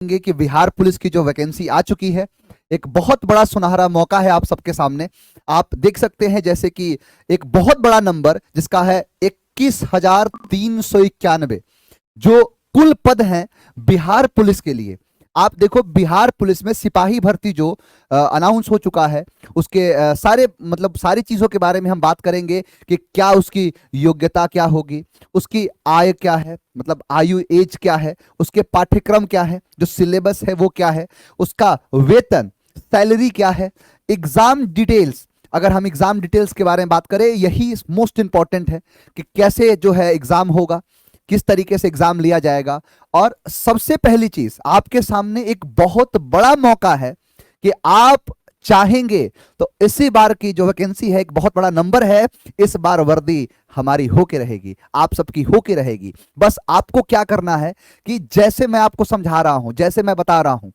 कि बिहार पुलिस की जो वैकेंसी आ चुकी है, एक बहुत बड़ा सुनहरा मौका है आप सबके सामने। आप देख सकते हैं जैसे कि एक बहुत बड़ा नंबर जिसका है 21,391 जो कुल पद हैं बिहार पुलिस के लिए। आप देखो बिहार पुलिस में सिपाही भर्ती जो अनाउंस हो चुका है, उसके सारे मतलब सारी चीजों के बारे में हम बात करेंगे कि क्या उसकी योग्यता क्या होगी, उसकी आय क्या है, मतलब आयु एज क्या है, उसके पाठ्यक्रम क्या है, जो सिलेबस है वो क्या है, उसका वेतन सैलरी क्या है, एग्जाम डिटेल्स। अगर हम एग्जाम डिटेल्स के बारे में बात करें, यही मोस्ट इंपॉर्टेंट है कि कैसे जो है एग्जाम होगा, किस तरीके से एग्जाम लिया जाएगा। और सबसे पहली चीज आपके सामने एक बहुत बड़ा मौका है कि आप चाहेंगे तो इसी बार की जो वैकेंसी है, एक बहुत बड़ा नंबर है, इस बार वर्दी हमारी होके रहेगी, आप सबकी होके रहेगी। बस आपको क्या करना है कि जैसे मैं आपको समझा रहा हूं, जैसे मैं बता रहा हूं,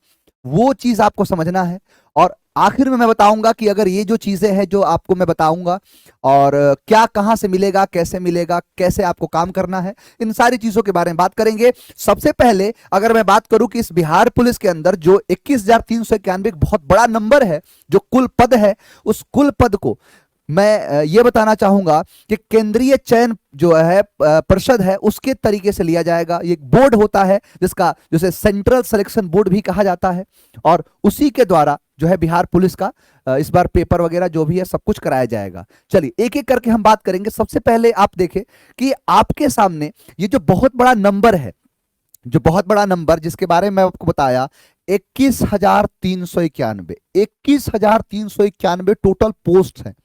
वो चीज आपको समझना है। और आखिर में मैं बताऊंगा कि अगर ये जो चीजें हैं जो आपको मैं बताऊंगा, और क्या कहां से मिलेगा, कैसे आपको काम करना है, इन सारी चीजों के बारे में बात करेंगे। सबसे पहले अगर मैं बात करूं कि इस बिहार पुलिस के अंदर जो 21,391 एक बहुत बड़ा नंबर है, जो कुल पद है, उस कुल पद को मैं ये बताना चाहूंगा कि केंद्रीय चयन जो है परिषद है, उसके तरीके से लिया जाएगा। ये एक बोर्ड होता है जिसे सेंट्रल सिलेक्शन बोर्ड भी कहा जाता है, और उसी के द्वारा जो है बिहार पुलिस का इस बार पेपर वगैरह जो भी है सब कुछ कराया जाएगा। चलिए एक एक करके हम बात करेंगे। सबसे पहले आप देखें कि आपके सामने ये जो बहुत बड़ा नंबर है, जो बहुत बड़ा नंबर जिसके बारे में मैं आपको बताया, 21,391 टोटल पोस्ट है।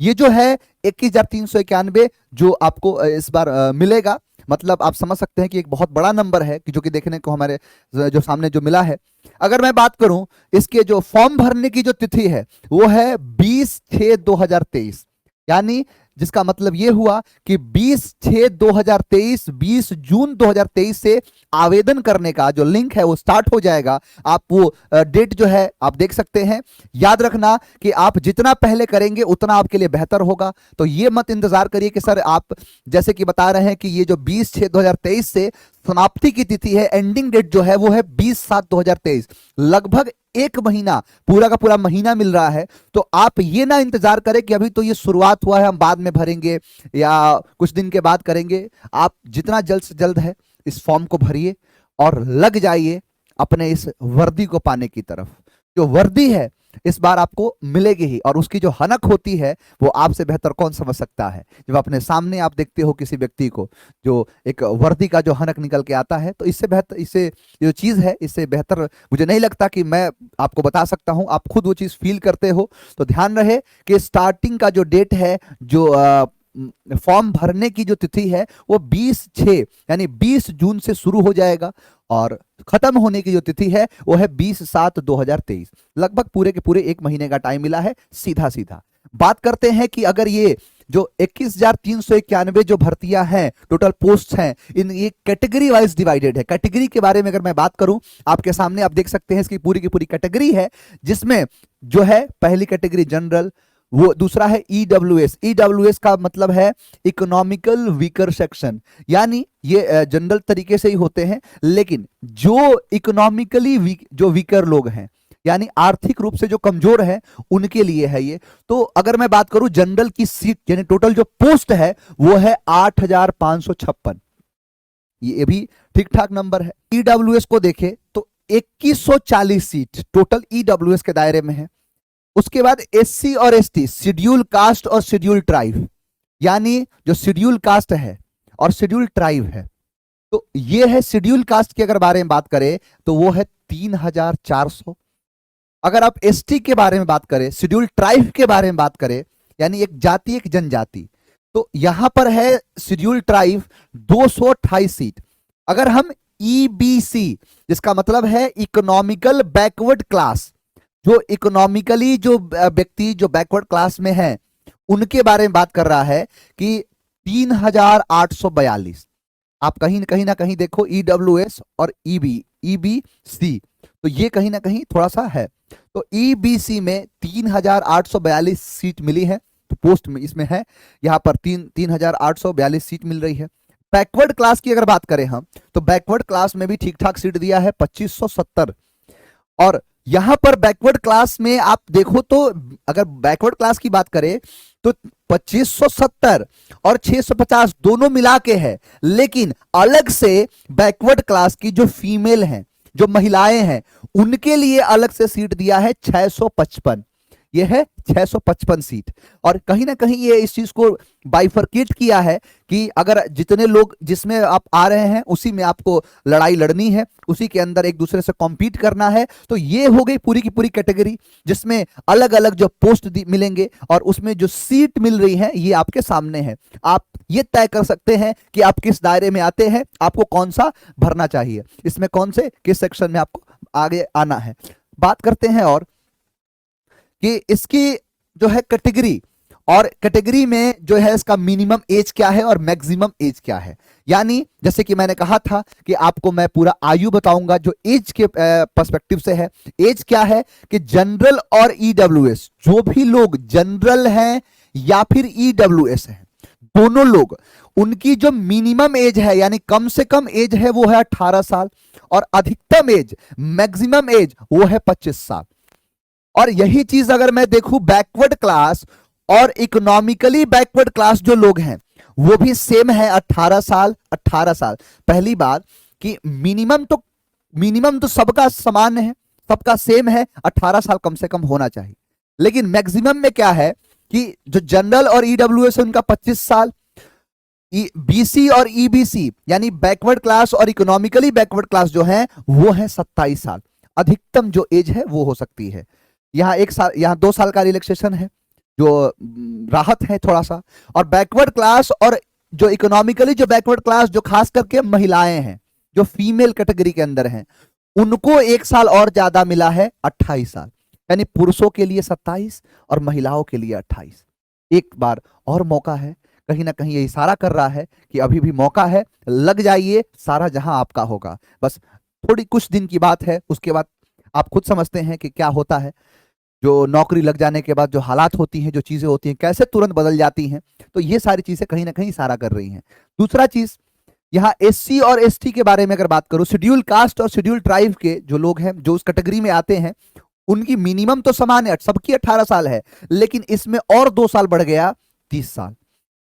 ये जो है 21,391 जो आपको इस बार मिलेगा, मतलब आप समझ सकते हैं कि एक बहुत बड़ा नंबर है कि जो कि देखने को हमारे जो सामने जो मिला है। अगर मैं बात करूं इसके जो फॉर्म भरने की जो तिथि है वो है 20/6/2023, यानी जिसका मतलब ये हुआ कि 20/6/2023, 20 जून 2023 से आवेदन करने का जो लिंक है वो स्टार्ट हो जाएगा। आप वो डेट जो है आप देख सकते हैं। याद रखना कि आप जितना पहले करेंगे उतना आपके लिए बेहतर होगा। तो ये मत इंतजार करिए कि सर आप जैसे कि बता रहे हैं कि ये जो 20/6/2023 से समाप्ति की तिथि है, एंडिंग डेट जो है वो है 20/7/2023, लगभग एक महीना, पूरा का पूरा महीना मिल रहा है। तो आप ये ना इंतजार करें कि अभी तो ये शुरुआत हुआ है, हम बाद में भरेंगे या कुछ दिन के बाद करेंगे। आप जितना जल्द से जल्द है इस फॉर्म को भरिए और लग जाइए अपने इस वर्दी को पाने की तरफ। जो वर्दी है इस बार आपको मिलेगी ही, और उसकी जो हनक होती है वो आपसे बेहतर कौन समझ सकता है। जब अपने सामने आप देखते हो किसी व्यक्ति को जो एक वर्दी का जो हनक निकल के आता है, तो इससे बेहतर, इससे जो चीज है इससे बेहतर मुझे नहीं लगता कि मैं आपको बता सकता हूं। आप खुद वो चीज फील करते हो। तो ध्यान रहे कि स्टार्टिंग का जो डेट है, जो फॉर्म भरने की जो तिथि है वो 20/6 यानी 20 जून से शुरू हो जाएगा, और खत्म होने की जो तिथि है वो है 20/7/2023। लगभग पूरे के पूरे एक महीने का टाइम मिला है। सीधा सीधा बात करते हैं कि अगर ये जो 21,391 जो भर्तियां हैं, टोटल पोस्ट हैं, इन ये कैटेगरी वाइज डिवाइडेड है। कैटेगरी के बारे में अगर मैं बात करूं, आपके सामने आप देख सकते हैं इसकी पूरी की पूरी कैटेगरी है, जिसमें जो है पहली कैटेगरी जनरल, वो दूसरा है ईडब्ल्यूएस। ईडब्ल्यूएस का मतलब है इकोनॉमिकल वीकर सेक्शन, यानी ये जनरल तरीके से ही होते हैं, लेकिन जो इकोनॉमिकली जो वीकर लोग हैं, यानी आर्थिक रूप से जो कमजोर है, उनके लिए है ये। तो अगर मैं बात करूं जनरल की सीट यानी टोटल जो पोस्ट है वो है 8,556। ये भी ठीक ठाक नंबर है। ईडब्ल्यूएस को देखें तो 2140 सीट टोटल ईडब्ल्यूएस के दायरे में है। उसके बाद एससी और एसटी, शेड्यूल कास्ट और शेड्यूल ट्राइब, यानी जो शेड्यूल कास्ट है और शेड्यूल ट्राइब है, तो ये है शेड्यूल कास्ट की अगर बारे में बात करें तो वो है 3,400। अगर आप एसटी के बारे में बात करें, शेड्यूल ट्राइब के बारे में बात करें, यानी एक जाति एक जनजाति, तो यहां पर है शेड्यूल ट्राइब 228 सीट। अगर हम ईबीसी, जिसका मतलब है इकोनॉमिकल बैकवर्ड क्लास, जो इकोनॉमिकली जो व्यक्ति जो बैकवर्ड क्लास में है, उनके बारे में बात कर रहा है कि 3,842। आप कहीं ना कहीं देखो ईडब्ल्यूएस और ईबीसी, तो ये कहीं ना कहीं थोड़ा सा है। तो ईबीसी में 3,842 सीट मिली है, तो पोस्ट में इसमें है, यहां पर 3,842 सीट मिल रही है। बैकवर्ड क्लास की अगर बात करें हम, तो बैकवर्ड क्लास में भी ठीक ठाक सीट दिया है 2570। और यहां पर बैकवर्ड क्लास में आप देखो तो, अगर बैकवर्ड क्लास की बात करें तो 2570 और 650 दोनों मिला के है, लेकिन अलग से बैकवर्ड क्लास की जो फीमेल हैं, जो महिलाएं हैं, उनके लिए अलग से सीट दिया है 655। ये है 655 सीट। और कहीं ना कहीं ये इस चीज को बाइफरकेट किया है कि अगर जितने लोग जिसमें आप आ रहे हैं उसी में आपको लड़ाई लड़नी है, उसी के अंदर एक दूसरे से कॉम्पीट करना है। तो ये हो गई पूरी की पूरी कैटेगरी, जिसमें अलग अलग जो पोस्ट मिलेंगे और उसमें जो सीट मिल रही है ये आपके सामने है। आप ये तय कर सकते हैं कि आप किस दायरे में आते हैं, आपको कौन सा भरना चाहिए, इसमें कौन से किस सेक्शन में आपको आगे आना है। बात करते हैं और कि इसकी जो है कैटेगरी, और कैटेगरी में जो है इसका मिनिमम एज क्या है और मैक्सिमम एज क्या है। यानी जैसे कि मैंने कहा था कि आपको मैं पूरा आयु बताऊंगा जो एज के पर्सपेक्टिव से है। एज क्या है कि जनरल और ईडब्ल्यूएस, जो भी लोग जनरल हैं या फिर ईडब्ल्यूएस हैं, दोनों लोग, उनकी जो मिनिमम एज है यानी कम से कम एज है वो है 18 साल, और अधिकतम एज, मैक्सिमम एज वो है 25 साल। और यही चीज अगर मैं देखूं बैकवर्ड क्लास और इकोनॉमिकली बैकवर्ड क्लास जो लोग हैं वो भी सेम है 18 साल। 18 साल पहली बात कि मिनिमम तो सबका समान है, सबका सेम है, 18 साल कम से कम होना चाहिए। लेकिन मैक्सिमम में क्या है कि जो जनरल और ईडब्ल्यूएस है उनका 25 साल, बीसी और ईबीसी यानी बैकवर्ड क्लास और इकोनॉमिकली बैकवर्ड क्लास जो है वो है 27 साल। अधिकतम जो एज है वो हो सकती है। यहाँ 1 साल, यहाँ 2 साल का रिलैक्सेशन है जो राहत है थोड़ा सा। और बैकवर्ड क्लास और जो इकोनॉमिकली जो बैकवर्ड क्लास जो खास करके महिलाएं हैं, जो फीमेल कैटेगरी के अंदर हैं, उनको 1 साल और ज्यादा मिला है 28 साल। यानी पुरुषों के लिए 27 और महिलाओं के लिए 28। एक बार और मौका है, कहीं ना कहीं ये इशारा कर रहा है कि अभी भी मौका है, लग जाइए, सारा जहां आपका होगा। बस थोड़ी कुछ दिन की बात है, उसके बाद आप खुद समझते हैं कि क्या होता है। जो नौकरी लग जाने के बाद जो हालात होती हैं, जो चीजें होती हैं, कैसे तुरंत बदल जाती हैं। तो ये सारी चीजें कहीं ना कहीं इशारा कर रही हैं। दूसरा चीज, यहाँ एससी और एसटी के बारे में अगर बात करूं, शेड्यूल कास्ट और शेड्यूल ट्राइब के जो लोग हैं जो उस कैटेगरी में आते हैं, उनकी मिनिमम तो समान है, सबकी 18 साल है, लेकिन इसमें और 2 साल बढ़ गया 30 साल।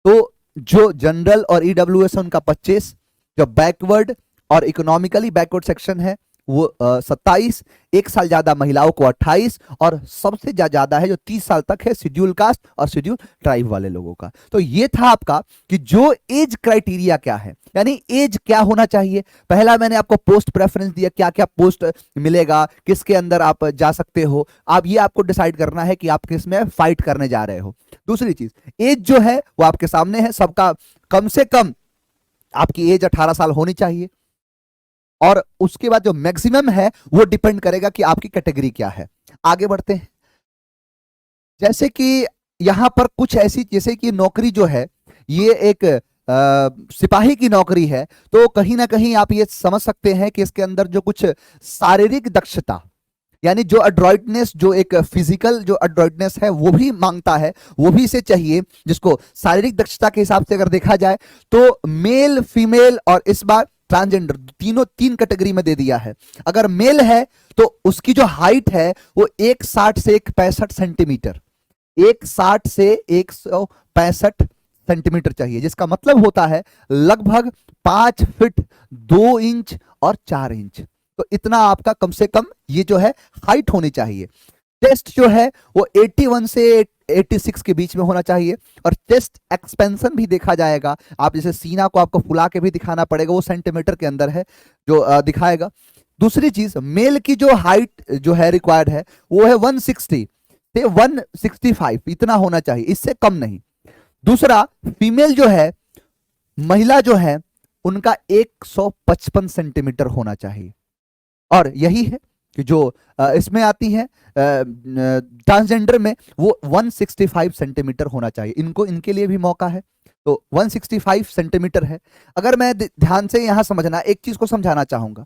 तो जो जनरल और ईडब्ल्यूएस है उनका 25, जो बैकवर्ड और इकोनॉमिकली बैकवर्ड सेक्शन है वो 27, 1 साल ज्यादा महिलाओं को 28, और सबसे ज्यादा है जो 30 साल तक है शेड्यूल कास्ट और शेड्यूल ट्राइब वाले लोगों का। तो ये था आपका कि जो एज क्राइटेरिया क्या है, यानी एज क्या होना चाहिए। पहला मैंने आपको पोस्ट प्रेफरेंस दिया, क्या क्या पोस्ट मिलेगा, किसके अंदर आप जा सकते हो, आप ये आपको डिसाइड करना है कि आप किस में फाइट करने जा रहे हो। दूसरी चीज, एज जो है वो आपके सामने है, सबका कम से कम आपकी एज 18 साल होनी चाहिए। और उसके बाद जो मैक्सिमम है वो डिपेंड करेगा कि आपकी कैटेगरी क्या है। आगे बढ़ते हैं। जैसे कि यहां पर कुछ ऐसी, जैसे कि नौकरी जो है ये एक सिपाही की नौकरी है, तो कहीं ना कहीं आप ये समझ सकते हैं कि इसके अंदर जो कुछ शारीरिक दक्षता, यानी जो अड्रॉइटनेस, जो एक फिजिकल जो अड्रॉइटनेस है वो भी मांगता है, वो भी इसे चाहिए, जिसको शारीरिक दक्षता के हिसाब से अगर देखा जाए तो मेल, फीमेल और इस बार ट्रांसजेंडर, तीनों 3 कैटेगरी में दे दिया है। अगर मेल है तो उसकी जो हाइट है वो 160 से 165 सेंटीमीटर, 160 से 165 सेंटीमीटर चाहिए, जिसका मतलब होता है लगभग 5 फीट 2 इंच और 4 इंच। तो इतना आपका कम से कम ये जो है हाइट होनी चाहिए। चेस्ट जो है वो 81 से 86 के बीच में होना चाहिए, और चेस्ट एक्सपेंशन भी देखा जाएगा। आप जैसे सीना को आपको फुला के भी दिखाना पड़ेगा, वो सेंटीमीटर के अंदर है जो दिखाएगा। दूसरी चीज, मेल की जो हाइट जो है रिक्वायर्ड है वो है 160 से 165, इतना होना चाहिए, इससे कम नहीं। दूसरा, फीमेल जो है, महिला जो है, उनका 155 सेंटीमीटर होना चाहिए। और यही है कि जो इसमें आती है ट्रांसजेंडर में, वो 165 सेंटीमीटर होना चाहिए। इनको, इनके लिए भी मौका है, तो 165 सेंटीमीटर है। अगर मैं ध्यान से यहां समझना, एक चीज को समझाना चाहूंगा,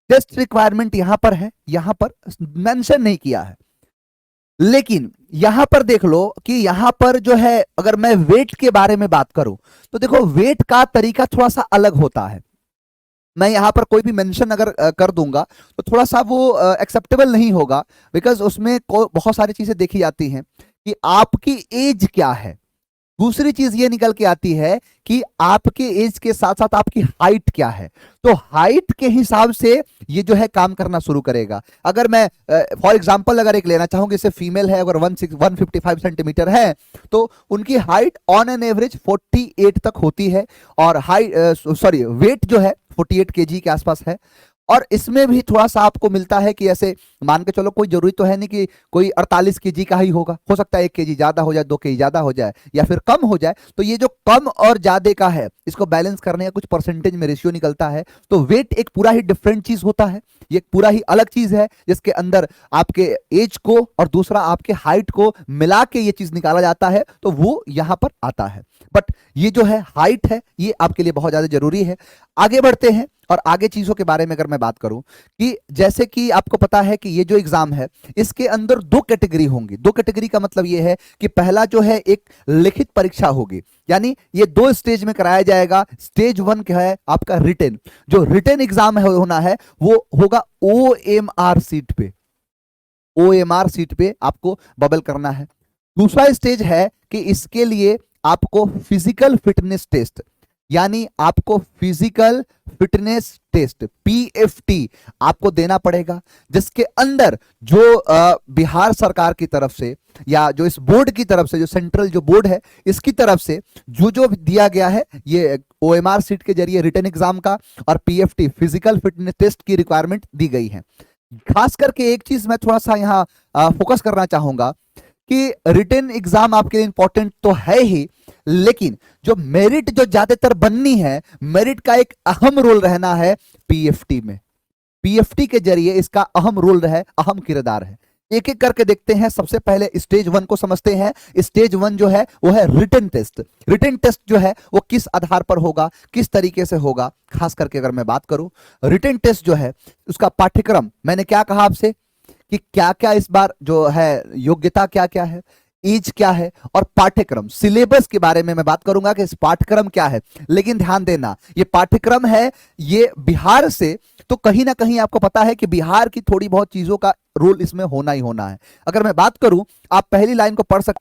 टेस्ट रिक्वायरमेंट यहां पर है, यहां पर मेंशन नहीं किया है। लेकिन यहां पर देख लो कि यहां पर जो है, अगर मैं वेट के बारे में बात करूं तो देखो वेट का तरीका थोड़ा सा अलग होता है। मैं यहां पर कोई भी मेंशन अगर कर दूंगा तो थोड़ा सा वो एक्सेप्टेबल नहीं होगा, बिकॉज उसमें बहुत सारी चीजें देखी जाती हैं कि आपकी एज क्या है। दूसरी चीज ये निकल के आती है कि आपके एज के साथ साथ आपकी हाइट क्या है। तो हाइट के हिसाब से ये जो है काम करना शुरू करेगा। अगर मैं फॉर एग्जांपल अगर एक लेना चाहूंगी, जैसे फीमेल है, अगर 155 सेंटीमीटर है तो उनकी हाइट ऑन एन एवरेज 48 तक होती है, और हाइट सॉरी वेट जो है 48 केजी के आसपास है। और इसमें भी थोड़ा सा आपको मिलता है कि ऐसे मान के चलो, कोई जरूरी तो है नहीं कि कोई 48 केजी का ही होगा, हो सकता है 1 केजी ज्यादा हो जाए, 2 केजी ज्यादा हो जाए, या फिर कम हो जाए। तो ये जो कम और ज्यादा का है, इसको बैलेंस करने का कुछ परसेंटेज में रेशियो निकलता है। तो वेट एक पूरा ही डिफरेंट चीज होता है, ये पूरा ही अलग चीज है, जिसके अंदर आपके एज को और दूसरा आपके हाइट को मिला के ये चीज निकाला जाता है, तो वो यहां पर आता है। बट ये जो है हाइट है, ये आपके लिए बहुत ज्यादा जरूरी है। आगे बढ़ते हैं, और आगे चीजों के बारे में अगर मैं बात करूं कि जैसे कि आपको पता है कि ये जो एग्जाम है इसके अंदर 2 कैटेगरी होंगी। 2 कैटेगरी का मतलब ये है कि पहला जो है एक लिखित परीक्षा होगी, यानी ये 2 स्टेज में कराया जाएगा। स्टेज 1 क्या है आपका रिटन, जो रिटन एग्जाम है होना है वो होगा OMR सीट पे। OMR सीट पे आपको बबल करना है। दूसरा स्टेज है कि इसके लिए आपको फिजिकल फिटनेस टेस्ट, यानी आपको फिजिकल फिटनेस टेस्ट PFT आपको देना पड़ेगा, जिसके अंदर जो बिहार सरकार की तरफ से या जो इस बोर्ड की तरफ से, जो सेंट्रल जो बोर्ड है इसकी तरफ से जो जो दिया गया है, ये OMR सीट के जरिए रिटन एग्जाम का और PFT फिजिकल फिटनेस टेस्ट की रिक्वायरमेंट दी गई है। खास करके एक चीज मैं थोड़ा सा यहाँ फोकस करना चाहूंगा कि रिटन एग्जाम आपके लिए इंपॉर्टेंट तो है ही, लेकिन जो मेरिट जो ज्यादातर बननी है, मेरिट का एक अहम रोल रहना है PFT में। PFT के जरिए इसका अहम रोल है, अहम किरदार है। एक एक करके देखते हैं। सबसे पहले स्टेज 1 को समझते हैं। स्टेज 1 जो है वो है रिटन टेस्ट। रिटन टेस्ट जो है वो किस आधार पर होगा, किस तरीके से होगा, खास करके अगर मैं बात करूं रिटन टेस्ट जो है उसका पाठ्यक्रम, मैंने क्या कहा आपसे कि क्या क्या इस बार जो है योग्यता क्या क्या है, एज क्या है, और पाठ्यक्रम सिलेबस के बारे में मैं बात करूंगा कि इस पाठ्यक्रम क्या है। लेकिन ध्यान देना, ये पाठ्यक्रम है ये बिहार से, तो कहीं ना कहीं आपको पता है कि बिहार की थोड़ी बहुत चीजों का रोल इसमें होना ही होना है। अगर मैं बात करूं, आप पहली लाइन को पढ़ सकते